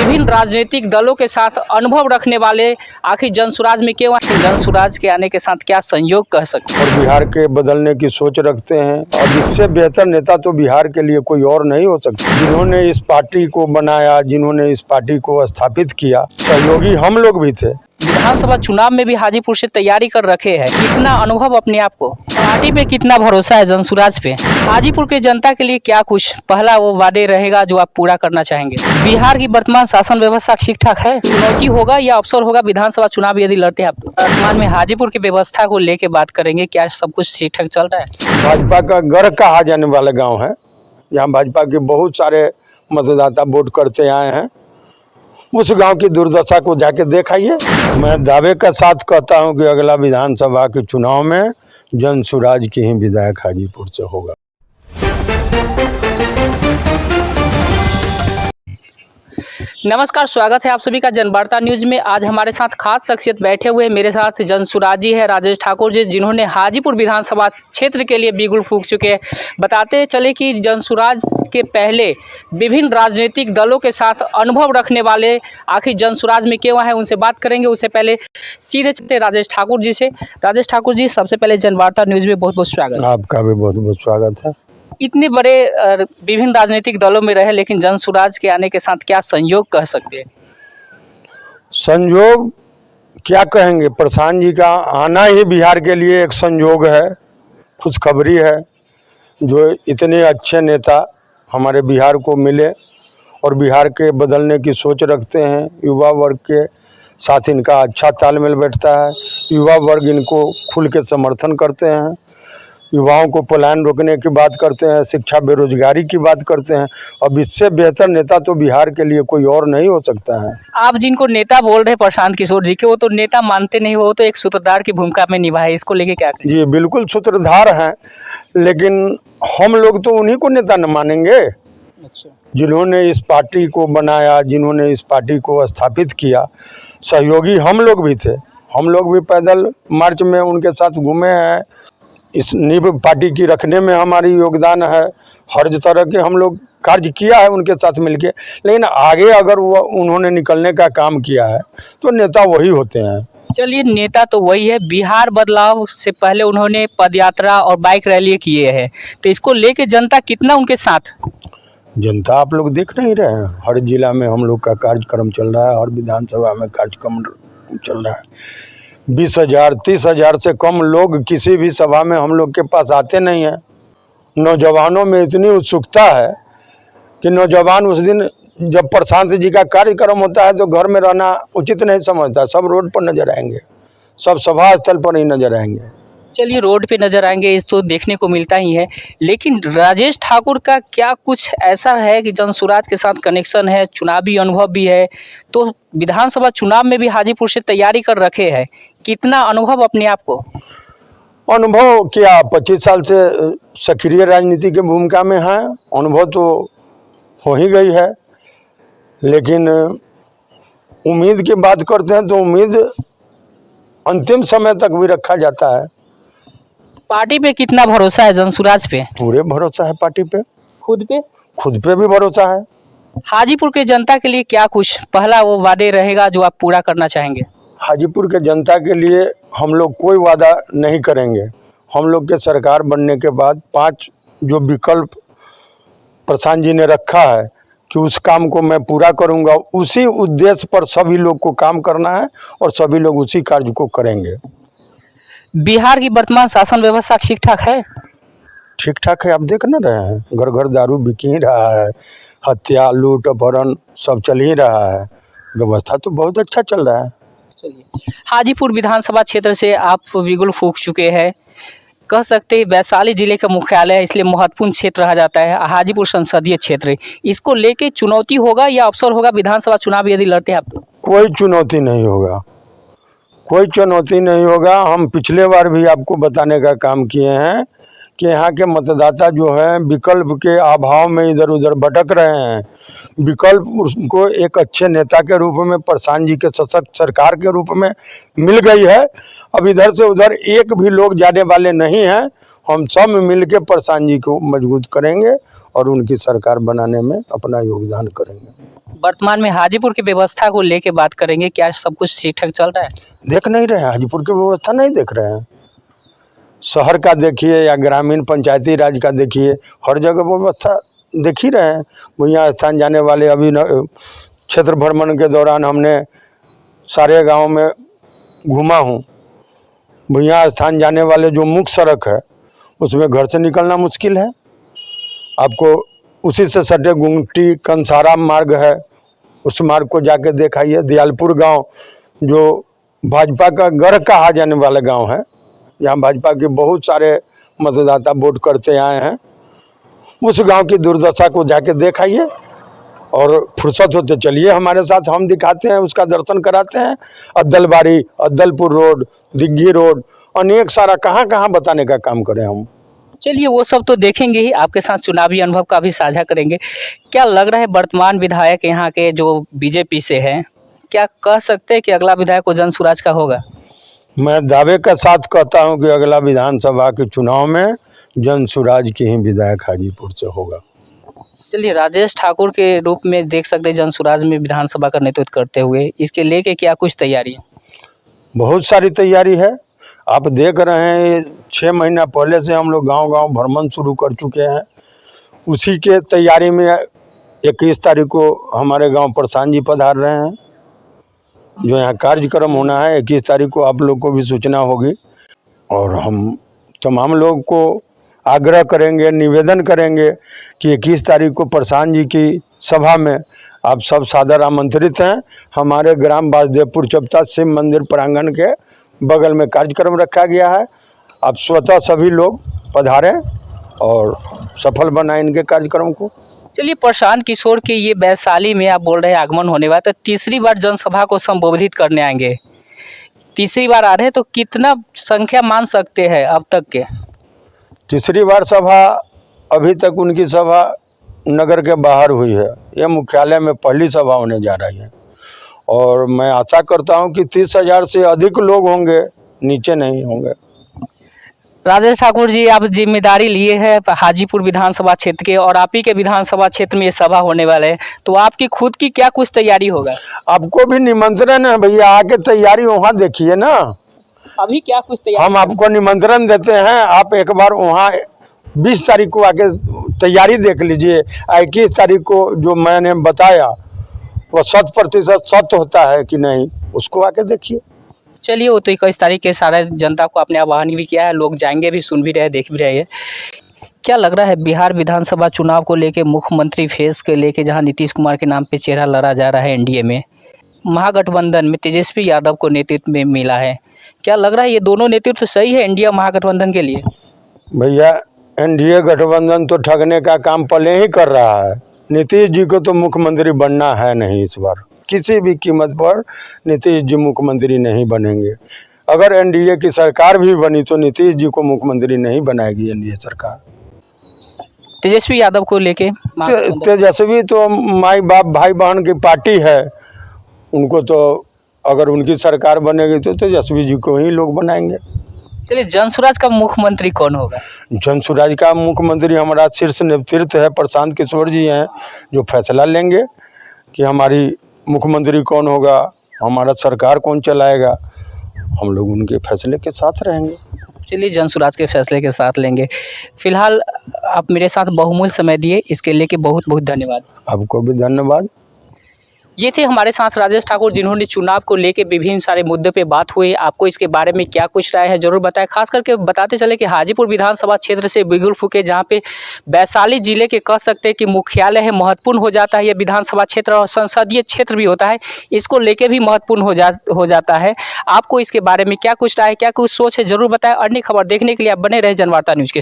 विभिन्न राजनीतिक दलों के साथ अनुभव रखने वाले आखिर जनसुराज में क्यों आए? जनसुराज के आने के साथ क्या संयोग कह सकते हैं? और बिहार के बदलने की सोच रखते हैं और इससे बेहतर नेता तो बिहार के लिए कोई और नहीं हो सकता। जिन्होंने इस पार्टी को बनाया, जिन्होंने इस पार्टी को स्थापित किया, सहयोगी हम लोग भी थे। विधानसभा चुनाव में भी हाजीपुर से तैयारी कर रखे हैं। कितना अनुभव अपने आप को, पार्टी पे कितना भरोसा है जनसुराज पे? हाजीपुर के जनता के लिए क्या कुछ पहला वो वादे रहेगा जो आप पूरा करना चाहेंगे? बिहार की वर्तमान शासन व्यवस्था ठीक ठाक है? चुनौती होगा या अवसर होगा विधानसभा चुनाव यदि लड़ते हैं आप? वर्तमान में हाजीपुर की व्यवस्था को लेके बात करेंगे, क्या सब कुछ ठीक ठाक चल रहा है? भाजपा का गर्व कहा जाने वाला गाँव है, यहाँ भाजपा के बहुत सारे मतदाता वोट करते आए हैं। उस गांव की दुर्दशा को जाके देखाइए। मैं दावे के साथ कहता हूं कि अगला विधानसभा के चुनाव में जनसुराज की ही विधायक हाजीपुर से होगा। नमस्कार, स्वागत है आप सभी का जनवार्ता न्यूज में। आज हमारे साथ खास शख्सियत बैठे हुए मेरे साथ जनसुराजी है राजेश ठाकुर जी, जिन्होंने हाजीपुर विधानसभा क्षेत्र के लिए बिगुल फूंक चुके हैं। बताते चले कि जनसुराज के पहले विभिन्न राजनीतिक दलों के साथ अनुभव रखने वाले आखिर जनसुराज में क्यों है, उनसे बात करेंगे। उससे पहले सीधे चलते राजेश ठाकुर जी से। राजेश ठाकुर जी, सबसे पहले जनवार्ता न्यूज में बहुत बहुत स्वागत। आपका भी बहुत बहुत स्वागत है। इतने बड़े विभिन्न राजनीतिक दलों में रहे, लेकिन जनसुराज के आने के साथ क्या संयोग कह सकते हैं? संयोग क्या कहेंगे, प्रशांत जी का आना ही बिहार के लिए एक संयोग है, खुशखबरी है। जो इतने अच्छे नेता हमारे बिहार को मिले और बिहार के बदलने की सोच रखते हैं, युवा वर्ग के साथ इनका अच्छा तालमेल बैठता है, युवा वर्ग इनको खुल के समर्थन करते हैं, युवाओं को पलायन रोकने की बात करते हैं, शिक्षा बेरोजगारी की बात करते हैं। अब इससे बेहतर नेता तो बिहार के लिए कोई और नहीं हो सकता है। आप जिनको नेता बोल रहे हैं प्रशांत किशोर जी के, वो तो नेता मानते नहीं, वो तो एक सूत्रधार की भूमिका में निभाए। इसको लेके क्या कहें? जी बिल्कुल सूत्रधार हैं, लेकिन हम लोग तो उन्हीं को नेता न मानेंगे। अच्छा। जिन्होंने इस पार्टी को बनाया, जिन्होंने इस पार्टी को स्थापित किया, सहयोगी हम लोग भी थे। हम लोग भी पैदल मार्च में उनके साथ घूमे हैं। इस नींव पार्टी की रखने में हमारी योगदान है। हर तरह के हम लोग कार्य किया है उनके साथ मिलके। लेकिन आगे अगर वो उन्होंने निकलने का काम किया है तो नेता वही होते हैं। चलिए, नेता तो वही है। बिहार बदलाव से पहले उन्होंने पदयात्रा और बाइक रैली किए हैं, तो इसको लेके जनता कितना उनके साथ? जनता आप लोग देख नहीं रहे हैं, हर जिला में हम लोग का कार्यक्रम चल रहा है, हर विधानसभा में कार्यक्रम चल रहा है। 20,000 30,000 से कम लोग किसी भी सभा में हम लोग के पास आते नहीं हैं। नौजवानों में इतनी उत्सुकता है कि नौजवान उस दिन जब प्रशांत जी का कार्यक्रम होता है तो घर में रहना उचित नहीं समझता, सब रोड पर नजर आएंगे, सब सभा स्थल पर ही नजर आएंगे। चलिए, रोड पे नजर आएंगे, इस तो देखने को मिलता ही है। लेकिन राजेश ठाकुर का क्या कुछ ऐसा है कि जनसुराज के साथ कनेक्शन है, चुनावी अनुभव भी है, तो विधानसभा चुनाव में भी हाजीपुर से तैयारी कर रखे हैं। कितना अनुभव अपने आप को? अनुभव क्या, 25 साल से सक्रिय राजनीति की भूमिका में है। अनुभव तो हो ही गई है, लेकिन उम्मीद की बात करते हैं तो उम्मीद अंतिम समय तक भी रखा जाता है। पार्टी पे कितना भरोसा है जनसुराज पे? पूरे भरोसा है पार्टी पे। खुद पे? खुद पे भी भरोसा है। हाजीपुर के जनता के लिए क्या कुछ पहला वो वादे रहेगा जो आप पूरा करना चाहेंगे? हाजीपुर के जनता के लिए हम लोग कोई वादा नहीं करेंगे। हम लोग के सरकार बनने के बाद 5 जो विकल्प प्रशांत जी ने रखा है कि उस काम को मैं पूरा करूंगा, उसी उद्देश्य पर सभी लोग को काम करना है और सभी लोग उसी कार्य को करेंगे। बिहार की वर्तमान शासन व्यवस्था ठीक ठाक है? ठीक ठाक है, आप देख न रहे हैं, घर घर दारू बिक ही रहा है, हत्या लूट अपहरण सब चल ही रहा है। व्यवस्था तो बहुत अच्छा चल रहा है। चलिए, हाजीपुर विधानसभा क्षेत्र से आप बिगुल फूंक चुके हैं, कह सकते हैं वैशाली जिले का मुख्यालय है, इसलिए महत्वपूर्ण क्षेत्र रहा जाता है हाजीपुर संसदीय क्षेत्र। इसको लेके चुनौती होगा या अवसर होगा विधानसभा चुनाव यदि लड़ते हैं आप? तो कोई चुनौती नहीं होगा, कोई चुनौती नहीं होगा। हम पिछले बार भी आपको बताने का काम किए हैं कि यहाँ के मतदाता जो हैं विकल्प के अभाव में इधर उधर भटक रहे हैं। विकल्प उसको एक अच्छे नेता के रूप में, प्रशांत जी के सशक्त सरकार के रूप में मिल गई है। अब इधर से उधर एक भी लोग जाने वाले नहीं हैं। हम सब मिल के प्रशांत जी को मजबूत करेंगे और उनकी सरकार बनाने में अपना योगदान करेंगे। वर्तमान में हाजीपुर की व्यवस्था को लेके बात करेंगे, क्या सब कुछ ठीक ठाक चल रहा है? देख नहीं रहे हैं, हाजीपुर की व्यवस्था नहीं देख रहे हैं। शहर का देखिए या ग्रामीण पंचायती राज का देखिए, हर जगह व्यवस्था देख ही रहे हैं। भुइयाँ स्थान जाने वाले अभी क्षेत्र भ्रमण के दौरान हमने सारे गांव में घूमा हूँ। भुइयाँ स्थान जाने वाले जो मुख्य सड़क है उसमें घर से निकलना मुश्किल है। आपको उसी से सटे गुंगटी कंसारा मार्ग है, उस मार्ग को जाके दिखाइए। दयालपुर गांव जो भाजपा का गढ़ कहा जाने वाला गांव है, जहां भाजपा के बहुत सारे मतदाता वोट करते आए हैं, उस गांव की दुर्दशा को जाके दिखाइए और फुर्सत होते चलिए हमारे साथ, हम दिखाते हैं, उसका दर्शन कराते हैं। अद्दलबाड़ी, अद्दलपुर रोड, दिग्घी रोड, अनेक सारा कहाँ कहाँ बताने का काम करें हम। चलिए वो सब तो देखेंगे ही, आपके साथ चुनावी अनुभव का भी साझा करेंगे। क्या लग रहा है वर्तमान विधायक यहाँ के जो बीजेपी से हैं, क्या कह सकते हैं कि अगला विधायक को जनसुराज का होगा? मैं दावे के साथ कहता हूं कि अगला विधानसभा के चुनाव में जनसुराज की ही विधायक हाजीपुर से होगा। चलिए, राजेश ठाकुर के रूप में देख सकते हैं जनसुराज में विधानसभा का नेतृत्व करते हुए, इसके लेके क्या कुछ तैयारी है? बहुत सारी तैयारी है। आप देख रहे हैं 6 महीना पहले से हम लोग गांव-गांव भ्रमण शुरू कर चुके हैं। उसी के तैयारी में 21 तारीख को हमारे गांव प्रशांत जी पधार रहे हैं। जो यहाँ कार्यक्रम होना है 21 तारीख को आप लोग को भी सूचना होगी, और हम तमाम लोग को आग्रह करेंगे, निवेदन करेंगे कि 21 तारीख को प्रशांत जी की सभा में आप सब सादर आमंत्रित हैं। हमारे ग्राम वासुदेवपुर चपता शिव मंदिर प्रांगण के बगल में कार्यक्रम रखा गया है। आप स्वतः सभी लोग पधारें और सफल बनाएं इनके कार्यक्रम को। चलिए, प्रशांत किशोर के ये वैशाली में आप बोल रहे हैं आगमन होने वाला, तो तीसरी बार जनसभा को संबोधित करने आएंगे, तीसरी बार आ रहे हैं, तो कितना संख्या मान सकते हैं अब तक के? तीसरी बार सभा, अभी तक उनकी सभा नगर के बाहर हुई है, यह मुख्यालय में पहली सभा होने जा रही है, और मैं आशा करता हूं कि 30,000 से अधिक लोग होंगे, नीचे नहीं होंगे। राजेश ठाकुर जी, आप जिम्मेदारी लिए हैं हाजीपुर विधानसभा क्षेत्र के, और आप ही के विधानसभा क्षेत्र में ये सभा होने वाले हैं, तो आपकी खुद की क्या कुछ तैयारी होगा? आपको भी निमंत्रण है भैया, आके तैयारी वहाँ देखिए ना। अभी क्या कुछ तैयारी? हम आपको निमंत्रण देते हैं, आप एक बार वहाँ 20 तारीख को आके तैयारी देख लीजिए। 21 तारीख को जो मैंने बताया वो 100% सत्य होता है कि नहीं, उसको आके देखिए। चलिए, वो तो 21 तारीख के सारे जनता को आपने आह्वान भी किया है, लोग जाएंगे भी, सुन भी रहे, देख भी रहे हैं। क्या लग रहा है बिहार विधानसभा चुनाव को लेके, मुख्यमंत्री फेस के लेके, जहां नीतीश कुमार के नाम पे चेहरा लड़ा जा रहा है एनडीए में, महागठबंधन में तेजस्वी यादव को नेतृत्व में मिला है, क्या लग रहा है ये दोनों नेतृत्व सही है इंडिया महागठबंधन के लिए? भैया, एनडीए गठबंधन तो ठगने का काम पहले ही कर रहा है। नीतीश जी को तो मुख्यमंत्री बनना है नहीं, इस बार किसी भी कीमत पर नीतीश जी मुख्यमंत्री नहीं बनेंगे। अगर एनडीए की सरकार भी बनी तो नीतीश जी को मुख्यमंत्री नहीं बनाएगी एनडीए सरकार। तेजस्वी यादव को लेके तेजस्वी तो माई बाप भाई बहन की पार्टी है, उनको तो अगर उनकी सरकार बनेगी तो तेजस्वी जी को ही लोग बनाएंगे। चलिए, जनसुराज का मुख्यमंत्री कौन होगा? जनसुराज का मुख्यमंत्री हमारा शीर्ष नेतृत्व है, प्रशांत किशोर जी हैं, जो फैसला लेंगे कि हमारी मुख्यमंत्री कौन होगा, हमारा सरकार कौन चलाएगा। हम लोग उनके फैसले के साथ रहेंगे। चलिए, जनसुराज के फैसले के साथ लेंगे। फिलहाल आप मेरे साथ बहुमूल्य समय दिए, इसके लेके बहुत बहुत धन्यवाद। आपको भी धन्यवाद। ये थे हमारे साथ राजेश ठाकुर, जिन्होंने चुनाव को लेके विभिन्न सारे मुद्दे पे बात हुई। आपको इसके बारे में क्या कुछ राय है ज़रूर बताएं। खास करके बताते चले कि हाजीपुर विधानसभा क्षेत्र से बिगुल फूके, जहाँ पे वैशाली जिले के कह सकते हैं कि मुख्यालय है, महत्वपूर्ण हो जाता है ये विधानसभा क्षेत्र, और संसदीय क्षेत्र भी होता है, इसको लेके भी महत्वपूर्ण हो जाता है। आपको इसके बारे में क्या कुछ राय, क्या कुछ सोच है, ज़रूर बताएं। अन्य खबर देखने के लिए आप बने रहे जनवार्ता न्यूज़ के साथ।